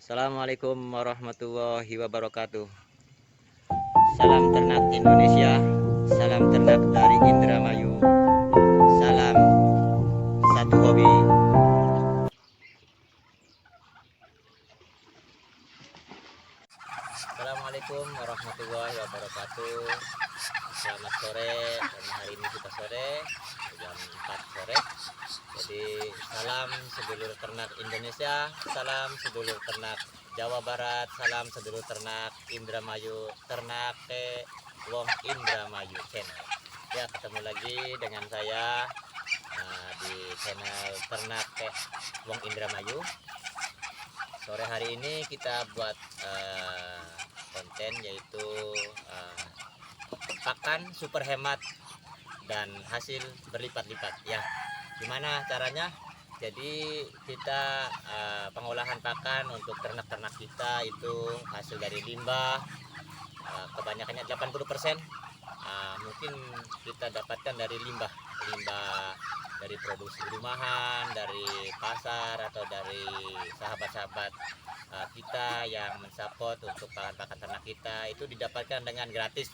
Assalamualaikum warahmatullahi wabarakatuh. Salam ternak Indonesia, salam ternak dari Indramayu, salam satu hobi. Assalamualaikum warahmatullahi wabarakatuh. Selamat sore, karena hari ini kita sore, jam 4 sore. Jadi salam sedulur ternak Indonesia, salam sedulur ternak Jawa Barat, salam sedulur ternak Indramayu, ternak Wong Indramayu channel. Ya, ketemu lagi dengan saya di channel ternak Wong Indramayu. Sore hari ini kita buat konten yaitu pakan super hemat dan hasil berlipat-lipat ya. Gimana caranya? Jadi kita pengolahan pakan untuk ternak-ternak kita itu hasil dari limbah, kebanyakannya 80% mungkin kita dapatkan dari limbah dari produksi rumahan, dari pasar, atau dari sahabat-sahabat kita yang mensupport untuk pakan-pakan ternak kita, itu didapatkan dengan gratis.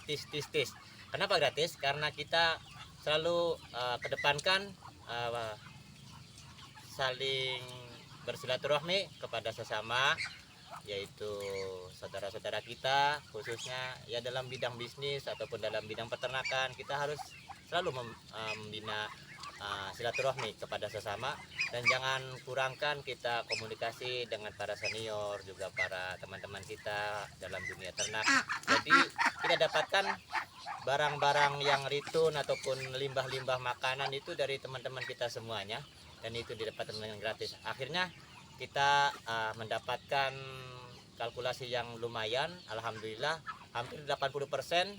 Kenapa gratis? Karena kita selalu kedepankan saling bersilaturahmi kepada sesama, yaitu saudara-saudara kita, khususnya ya dalam bidang bisnis ataupun dalam bidang peternakan. Kita harus selalu membina silaturahmi kepada sesama, dan jangan kurangkan kita komunikasi dengan para senior, juga para teman-teman kita dalam dunia ternak. Jadi kita dapatkan barang-barang yang ritun ataupun limbah-limbah makanan itu dari teman-teman kita semuanya, dan itu didapatkan dengan gratis. Akhirnya kita mendapatkan kalkulasi yang lumayan. Alhamdulillah hampir 80%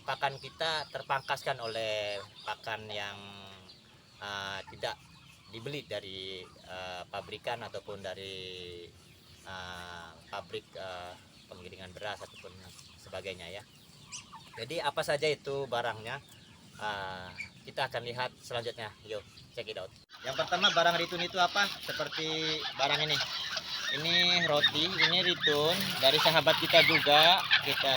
pakan kita terpangkaskan oleh pakan yang tidak dibeli dari pabrikan ataupun dari pabrik penggilingan beras ataupun sebagainya ya. Jadi apa saja itu barangnya, kita akan lihat selanjutnya. Yuk, check it out. Yang pertama, barang ritun itu apa? Seperti barang ini roti, ini ritun dari sahabat kita juga.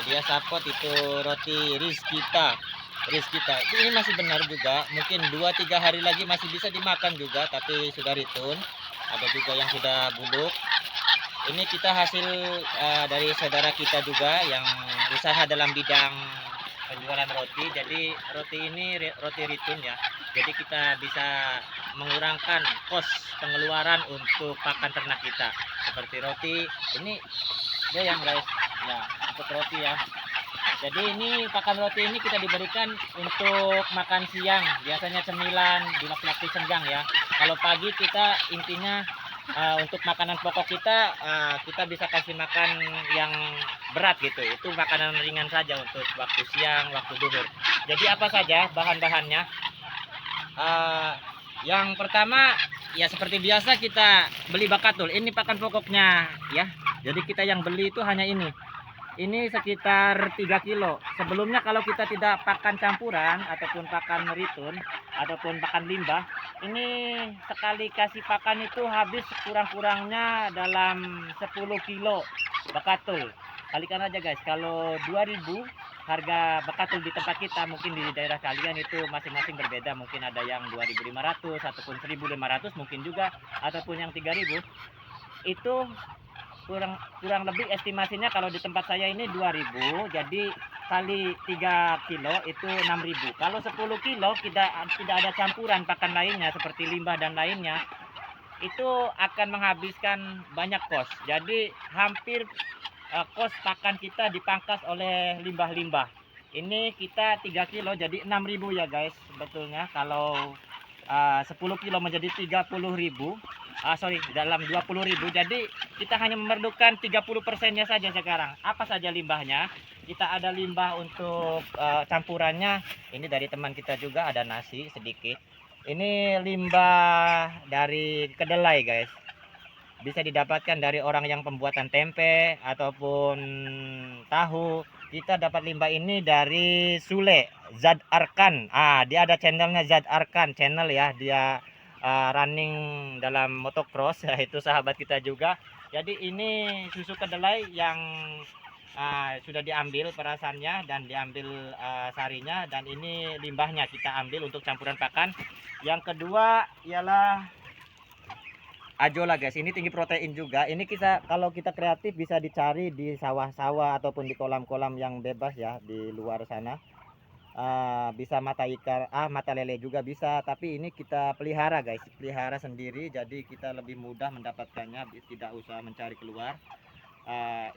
Dia support itu roti Rizkita. Ini masih benar juga, mungkin 2-3 hari lagi masih bisa dimakan juga, tapi sudah ritun. Ada juga yang sudah buluk. Ini kita hasil dari saudara kita juga yang usaha dalam bidang penjualan roti. Jadi roti ini roti ritun ya. Jadi kita bisa mengurangkan kos pengeluaran untuk pakan ternak kita. Seperti roti ini dia yang guys ya, untuk roti ya. Jadi ini pakan roti ini kita diberikan untuk makan siang, biasanya cemilan di waktu-waktu senggang ya. Kalau pagi kita intinya untuk makanan pokok kita, kita bisa kasih makan yang berat gitu. Itu makanan ringan saja untuk waktu siang, waktu duhur. Jadi apa saja bahan-bahannya? Yang pertama ya seperti biasa kita beli bakatul. Ini pakan pokoknya ya. Jadi kita yang beli itu hanya ini. Ini sekitar 3 kilo. Sebelumnya kalau kita tidak pakan campuran ataupun pakan ritun ataupun pakan limbah, ini sekali kasih pakan itu habis kurang-kurangnya dalam 10 kilo bakatul. Kalikan aja guys, kalau 2000 harga bakatul di tempat kita, mungkin di daerah kalian itu masing-masing berbeda. Mungkin ada yang 2500 ataupun 1500 mungkin juga, ataupun yang 3000. Itu kurang lebih estimasinya kalau di tempat saya ini 2000, jadi kali 3 kilo itu 6000. Kalau 10 kilo tidak ada campuran pakan lainnya seperti limbah dan lainnya, itu akan menghabiskan banyak kos. Jadi hampir kos pakan kita dipangkas oleh limbah-limbah. Ini kita 3 kilo jadi 6000 ya guys. Sebetulnya kalau 10 kilo menjadi 30.000, dalam 20.000. Jadi kita hanya memerlukan 30%-nya saja sekarang. Apa saja limbahnya? Kita ada limbah untuk campurannya. Ini dari teman kita juga, ada nasi sedikit. Ini limbah dari kedelai guys. Bisa didapatkan dari orang yang pembuatan tempe ataupun tahu. Kita dapat limbah ini dari Sule, Zad Arkan. Dia ada channelnya, Zad Arkan channel ya. Dia running dalam motocross, itu sahabat kita juga. Jadi ini susu kedelai yang sudah diambil perasannya dan diambil sarinya, dan ini limbahnya kita ambil untuk campuran pakan. Yang kedua ialah ajola guys, ini tinggi protein juga. Ini kita kalau kita kreatif bisa dicari di sawah-sawah ataupun di kolam-kolam yang bebas ya di luar sana. Bisa mata ikan, mata lele juga bisa, tapi ini kita pelihara guys, pelihara sendiri, jadi kita lebih mudah mendapatkannya, tidak usah mencari keluar.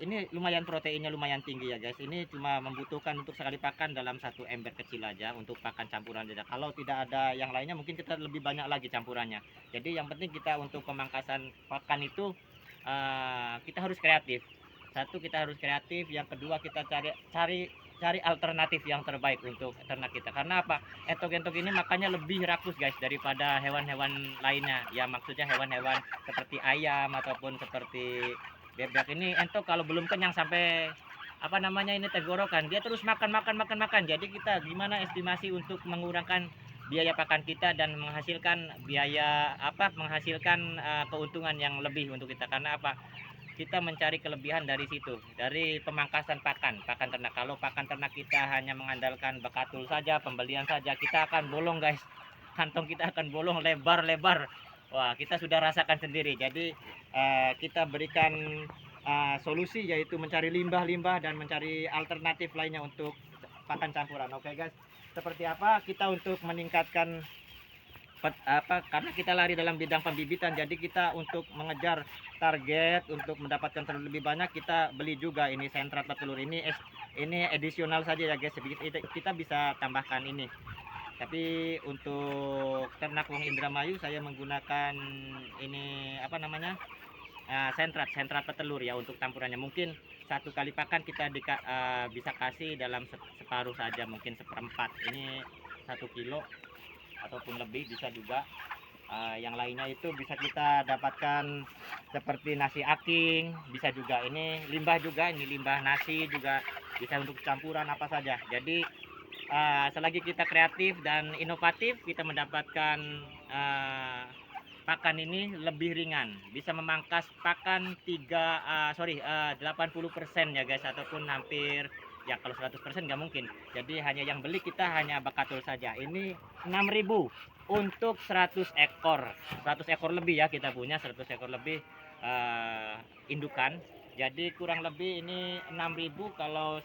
Ini lumayan proteinnya lumayan tinggi ya guys. Ini cuma membutuhkan untuk sekali pakan dalam satu ember kecil aja untuk pakan campuran aja. Kalau tidak ada yang lainnya mungkin kita lebih banyak lagi campurannya. Jadi yang penting kita untuk pemangkasan pakan itu kita harus kreatif. Satu, kita harus kreatif. Yang kedua, kita cari alternatif yang terbaik untuk ternak kita. Karena apa? Entok-entok ini makannya lebih rakus guys daripada hewan-hewan lainnya. Ya maksudnya hewan-hewan seperti ayam ataupun seperti bebek ini. Entok kalau belum kenyang sampai apa namanya ini tenggorokan, dia terus makan. Jadi kita gimana estimasi untuk mengurangkan biaya pakan kita dan menghasilkan keuntungan yang lebih untuk kita. Karena apa? Kita mencari kelebihan dari situ, dari pemangkasan pakan ternak. Kalau pakan ternak kita hanya mengandalkan bekatul saja, pembelian saja, kita akan bolong guys, kantong kita akan bolong lebar. Wah, kita sudah rasakan sendiri. Jadi kita berikan solusi, yaitu mencari limbah dan mencari alternatif lainnya untuk pakan campuran. Oke guys, seperti apa kita untuk meningkatkan karena kita lari dalam bidang pembibitan, jadi kita untuk mengejar target untuk mendapatkan telur lebih banyak, kita beli juga ini sentrat petelur. Ini edisional saja ya guys, kita bisa tambahkan ini. Tapi untuk ternak Wong Indramayu saya menggunakan ini sentrat petelur ya untuk campurannya. Mungkin satu kali pakan kita bisa kasih dalam separuh saja, mungkin seperempat. Ini 1 kilo ataupun lebih bisa juga. Yang lainnya itu bisa kita dapatkan seperti nasi aking, bisa juga ini limbah juga, ini limbah nasi juga bisa untuk campuran apa saja. Jadi selagi kita kreatif dan inovatif, kita mendapatkan pakan ini lebih ringan, bisa memangkas pakan 80% ya guys, ataupun hampir ya, kalau 100% nggak mungkin. Jadi hanya yang beli kita hanya bakatul saja. Ini 6.000 untuk 100 ekor 100 ekor lebih ya, kita punya 100 ekor lebih indukan. Jadi kurang lebih ini 6.000 kalau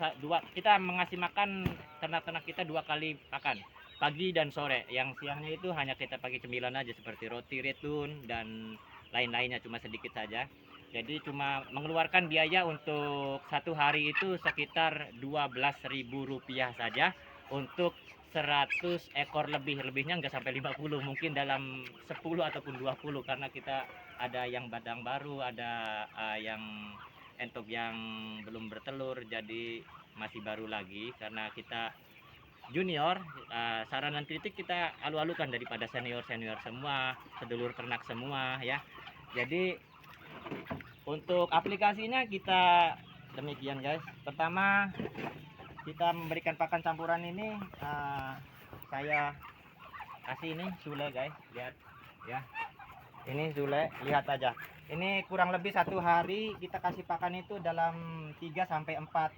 kita mengasih makan ternak-ternak kita 2 kali pakan, pagi dan sore. Yang siangnya itu hanya kita pakai cemilan aja seperti roti retun dan lain-lainnya, cuma sedikit saja. Jadi cuma mengeluarkan biaya untuk satu hari itu sekitar Rp12.000 saja untuk 100 ekor lebihnya nggak sampai 50, mungkin dalam 10 ataupun 20, karena kita ada yang badang baru, ada yang entok yang belum bertelur, jadi masih baru lagi. Karena kita junior, saran dan kritik kita alu-alukan daripada senior semua, sedulur ternak semua ya. Jadi untuk aplikasinya kita demikian guys. Pertama, kita memberikan pakan campuran ini, saya kasih ini sule guys, lihat ya. Ini sule, lihat aja. Ini kurang lebih 1 hari kita kasih pakan itu dalam 3 sampai 4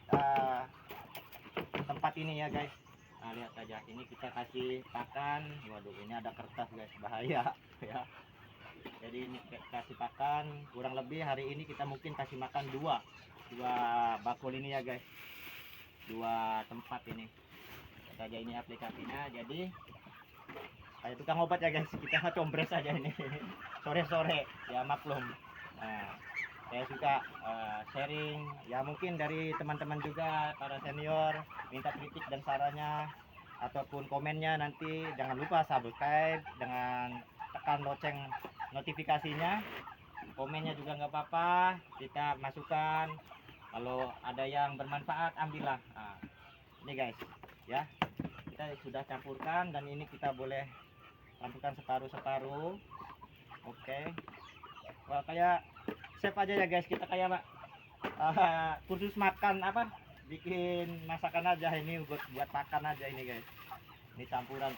tempat ini ya guys. Lihat aja, ini kita kasih pakan. Waduh, ini ada kertas guys, bahaya ya. Jadi ini kasih pakan kurang lebih hari ini kita mungkin kasih makan dua bakul ini ya guys, 2 tempat ini. Lihat aja ini aplikasinya. Jadi kayak tukang obat ya guys, kita combres aja ini sore-sore ya, maklum. Saya suka sharing ya, mungkin dari teman-teman juga para senior minta kritik dan sarannya ataupun komennya. Nanti jangan lupa subscribe dengan tekan lonceng notifikasinya. Komennya juga nggak apa-apa, kita masukkan. Kalau ada yang bermanfaat ambillah. Ini guys ya, kita sudah campurkan dan ini kita boleh campurkan separuh. Oke. Wah, kayak chef aja ya guys, kita kayak kursus makan bikin masakan aja ini, buat makan aja ini guys. Ini campuran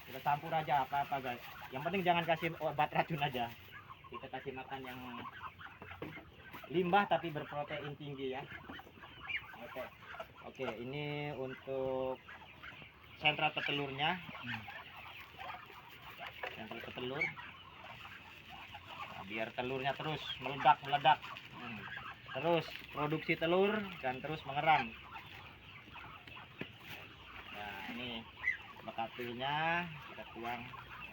kita campur aja apa guys, yang penting jangan kasih obat racun aja. kita kasih makan yang limbah tapi berprotein tinggi ya. Oke. Oke, ini untuk sentra petelurnya. Sentra petelur. Nah, biar telurnya terus meledak. Terus produksi telur dan terus mengeram. Nah, ini bekatilnya kita tuang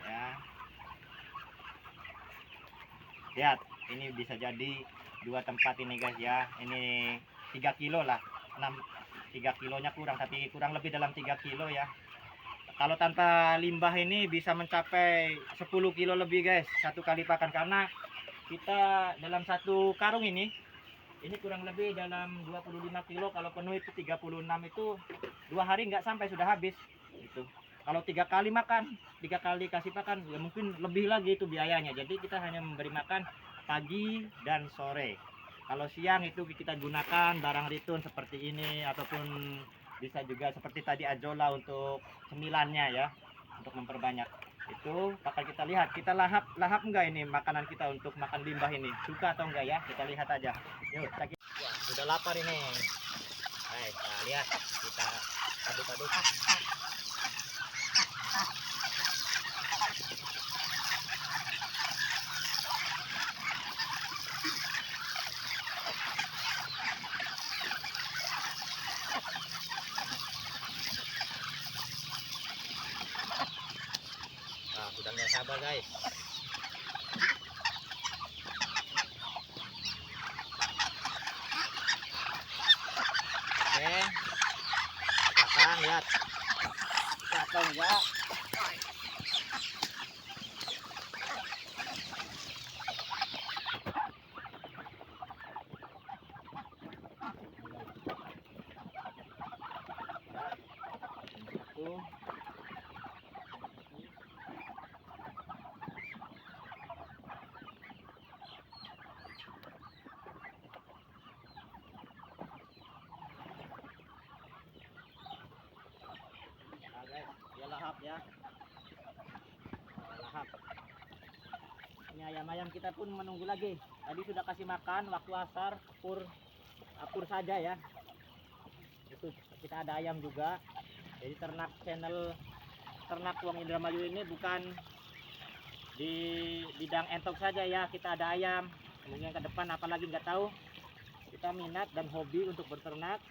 ya. Lihat, ini bisa jadi 2 tempat ini guys ya. Ini 3 kilo lah. 3 kilonya kurang, tapi kurang lebih dalam 3 kilo ya. Kalau tanpa limbah ini bisa mencapai 10 kilo lebih guys, satu kali pakan. Karena kita dalam satu karung ini kurang lebih dalam 25 kilo. Kalau penuh itu 36, itu 2 hari nggak sampai sudah habis itu. Kalau 3 kali makan, 3 kali kasih pakan, ya mungkin lebih lagi itu biayanya. Jadi kita hanya memberi makan pagi dan sore. Kalau siang itu kita gunakan barang ritun seperti ini, ataupun bisa juga seperti tadi ajola untuk cemilannya ya, untuk memperbanyak. Itu bakal kita lihat, kita lahap enggak ini makanan kita untuk makan limbah ini, suka atau enggak ya, kita lihat aja. Yuk, wah, sudah lapar ini. Baik, nah, lihat, kita aduk-aduk. Nah, sudah nggak sabar guys. Oke, makan, lihat. Atau enggak? Tuh. Dia lahap ya. Lahap. Ini ayam-ayam kita pun menunggu lagi. Tadi sudah kasih makan waktu asar, apur saja ya. Itu kita ada ayam juga. Jadi channel ternak Wong Indramayu ini bukan di bidang entok saja ya. Kita ada ayam. Mungkin ke depan apalagi nggak tahu. Kita minat dan hobi untuk berternak.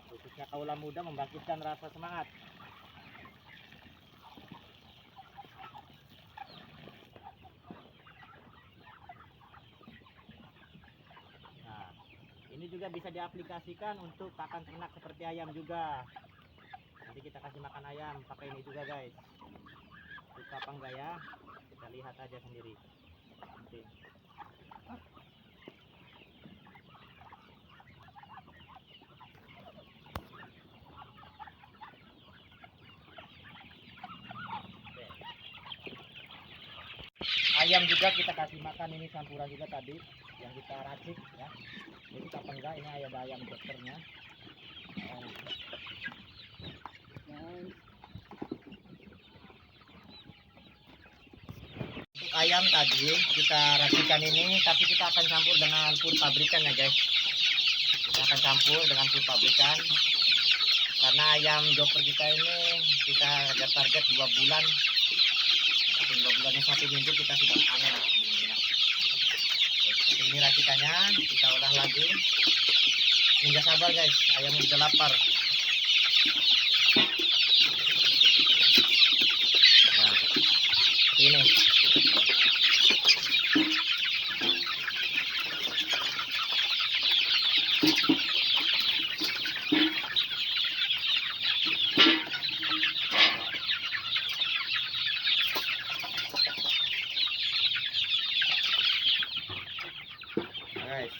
Khususnya kaula muda membangkitkan rasa semangat. Ini juga bisa diaplikasikan untuk pakan ternak seperti ayam juga. Nanti kita kasih makan ayam pakai ini juga guys. Suka apa enggak ya? Kita lihat aja sendiri. Nanti. Ayam juga kita kasih makan ini campuran juga tadi yang kita racik ya. Ini apa enggak, ini ada ayam dokternya. Untuk ayam tadi kita racikan ini, tapi kita akan campur dengan pur pabrikan ya guys. Kita akan campur dengan pur pabrikan karena ayam joker kita ini kita ada target 2 bulan. 2 bulan yang 1 minggu kita sudah panen ini ya. Ini racikannya kita olah lagi. Nggak sabar guys, ayamnya sudah lapar. Nah, ini. Guys.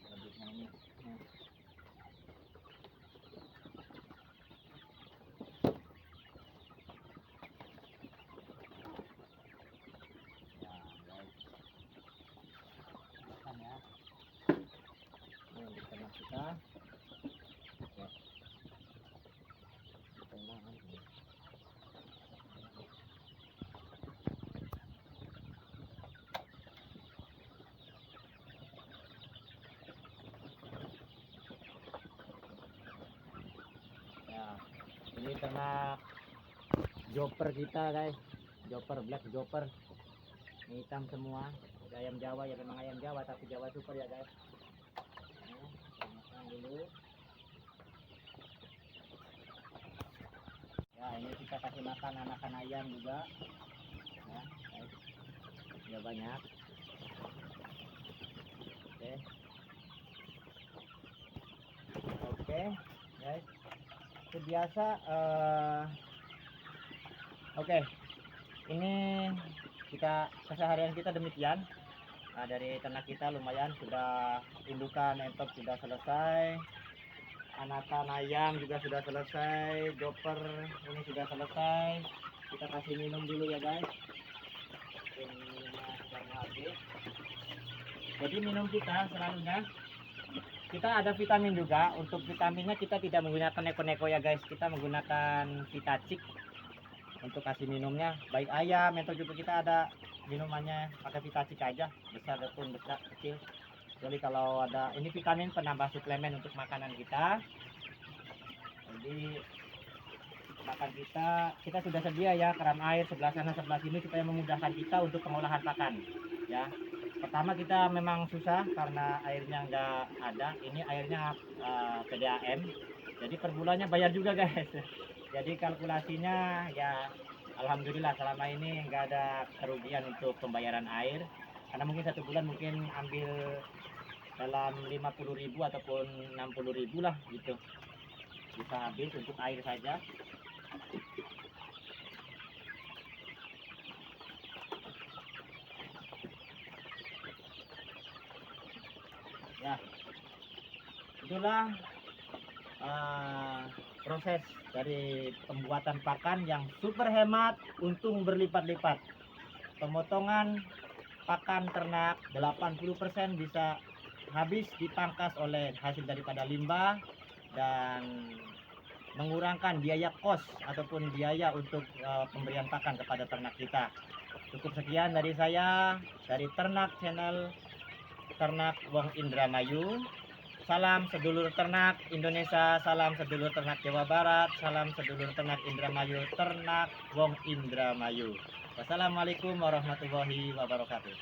Selanjutnya ini. ternak joper kita guys, joper black joper. Ini hitam semua. Ada ayam Jawa ya, memang ayam Jawa tapi Jawa super ya guys. Makan dulu. Ya ini kita kasih makan anakan ayam juga. Ya, guys. Ya banyak. Oke. Oke, guys. Itu biasa. Oke. Ini kita keseharian kita demikian. Nah, dari ternak kita lumayan sudah, indukan entok sudah selesai, anakan ayam juga sudah selesai, joper ini sudah selesai. Kita kasih minum dulu ya guys. Oke, minumnya sudah mau habis. Jadi minum kita selalunya kita ada vitamin juga. Untuk vitaminnya kita tidak menggunakan neko-neko ya guys, kita menggunakan Vitacik untuk kasih minumnya. Baik ayam atau juga kita ada minumannya pakai Vitacik aja, besar ataupun besar kecil. Jadi kalau ada ini vitamin penambah suplemen untuk makanan kita. Jadi makan kita sudah sedia ya keran air sebelah sana sebelah sini supaya memudahkan kita untuk pengolahan pakan ya. Pertama kita memang susah karena airnya nggak ada, ini airnya PDAM, jadi per bulannya bayar juga guys. Jadi kalkulasinya ya alhamdulillah selama ini nggak ada kerugian untuk pembayaran air, karena mungkin satu bulan mungkin ambil dalam 50.000 ataupun 60.000 lah gitu, bisa habis untuk air saja. Ya, itulah proses dari pembuatan pakan yang super hemat, untung berlipat-lipat. Pemotongan pakan ternak 80% bisa habis dipangkas oleh hasil daripada limbah dan mengurangkan biaya kos ataupun biaya untuk pemberian pakan kepada ternak kita. Cukup sekian dari saya, dari Ternak Channel Ternak Wong Indramayu. Salam sedulur ternak Indonesia, salam sedulur ternak Jawa Barat, salam sedulur ternak Indramayu, Ternak Wong Indramayu. Wassalamualaikum warahmatullahi wabarakatuh.